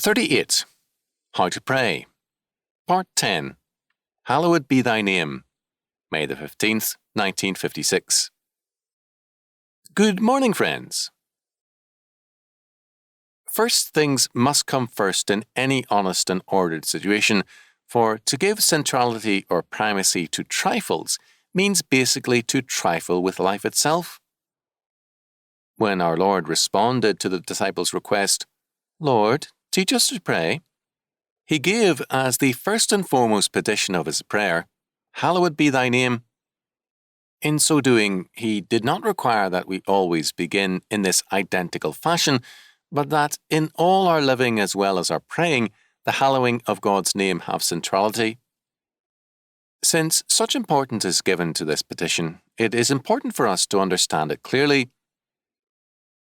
38. How to Pray. Part 10. Hallowed be thy name. May the 15th, 1956. Good morning, friends. First things must come first in any honest and ordered situation, for to give centrality or primacy to trifles means basically to trifle with life itself. When our Lord responded to the disciples' request, "Lord, teach us to pray," he gave as the first and foremost petition of his prayer, "Hallowed be thy name." In so doing, he did not require that we always begin in this identical fashion, but that in all our living as well as our praying, the hallowing of God's name have centrality. Since such importance is given to this petition, it is important for us to understand it clearly.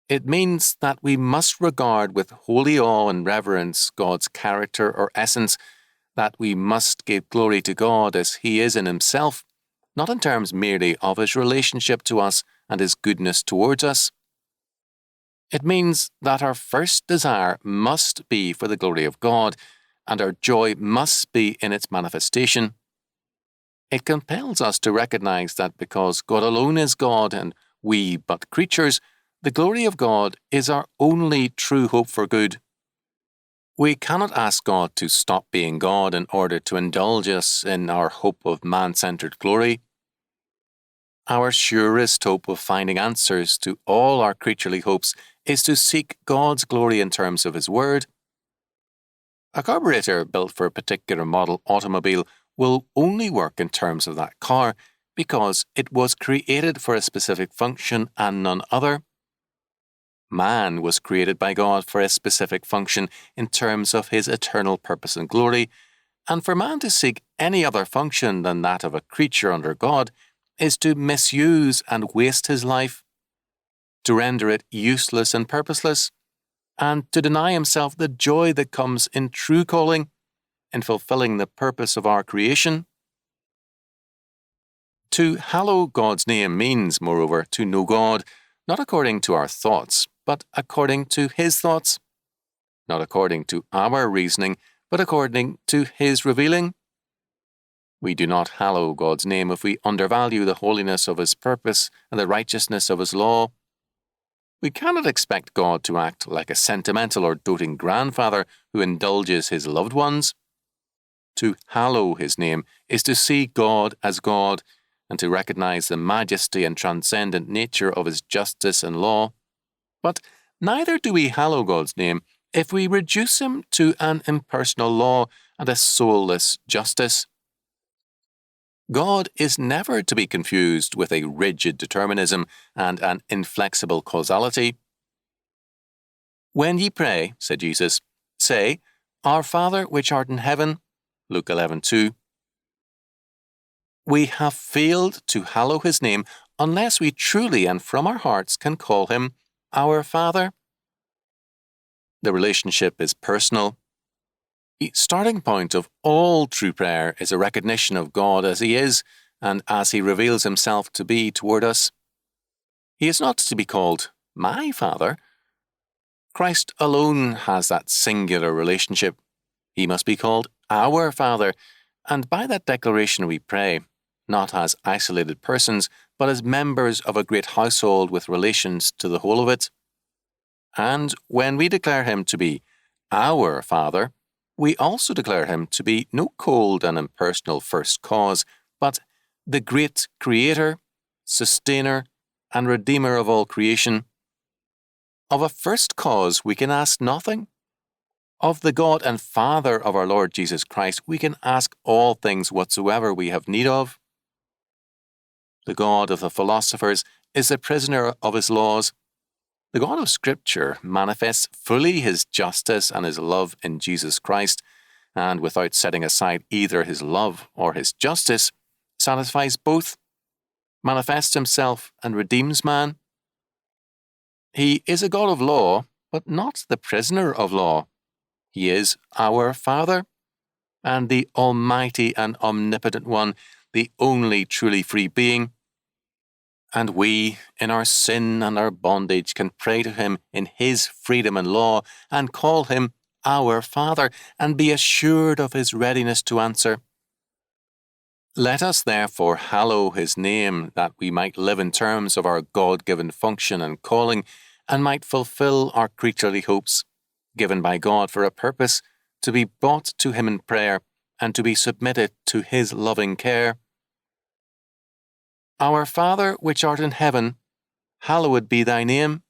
It means that we must regard with holy awe and reverence God's character or essence, that we must give glory to God as He is in Himself, not in terms merely of His relationship to us and His goodness towards us. It means that our first desire must be for the glory of God, and our joy must be in its manifestation. It compels us to recognize that because God alone is God and we but creatures, the glory of God is our only true hope for good. We cannot ask God to stop being God in order to indulge us in our hope of man-centered glory. Our surest hope of finding answers to all our creaturely hopes is to seek God's glory in terms of His Word. A carburetor built for a particular model automobile will only work in terms of that car because it was created for a specific function and none other. Man was created by God for a specific function in terms of His eternal purpose and glory, and for man to seek any other function than that of a creature under God is to misuse and waste his life, to render it useless and purposeless, and to deny himself the joy that comes in true calling, in fulfilling the purpose of our creation. To hallow God's name means, moreover, to know God, not according to our thoughts, but according to His thoughts, not according to our reasoning, but according to His revealing. We do not hallow God's name if we undervalue the holiness of His purpose and the righteousness of His law. We cannot expect God to act like a sentimental or doting grandfather who indulges his loved ones. To hallow His name is to see God as God and to recognize the majesty and transcendent nature of His justice and law. But neither do we hallow God's name if we reduce Him to an impersonal law and a soulless justice. God is never to be confused with a rigid determinism and an inflexible causality. "When ye pray," said Jesus, "say, Our Father which art in heaven," Luke 11:2. We have failed to hallow His name unless we truly and from our hearts can call Him our Father. The relationship is personal. The starting point of all true prayer is a recognition of God as He is and as He reveals Himself to be toward us. He is not to be called my Father. Christ alone has that singular relationship. He must be called our Father, and by that declaration we pray, not as isolated persons, but as members of a great household with relations to the whole of it. And when we declare Him to be our Father, we also declare Him to be no cold and impersonal first cause, but the great Creator, Sustainer, and Redeemer of all creation. Of a first cause we can ask nothing. Of the God and Father of our Lord Jesus Christ we can ask all things whatsoever we have need of. The God of the philosophers is the prisoner of His laws. The God of Scripture manifests fully His justice and His love in Jesus Christ, and without setting aside either His love or His justice, satisfies both, manifests Himself and redeems man. He is a God of law, but not the prisoner of law. He is our Father, and the Almighty and Omnipotent One, the only truly free being. And we, in our sin and our bondage, can pray to Him in His freedom and law and call Him Our Father, and be assured of his readiness to answer. Let us therefore hallow his name, that we might live in terms of our God-given function and calling, and might fulfill our creaturely hopes, given by God for a purpose, to be brought to him in prayer, and to be submitted to his loving care. Our Father which art in heaven, hallowed be thy name.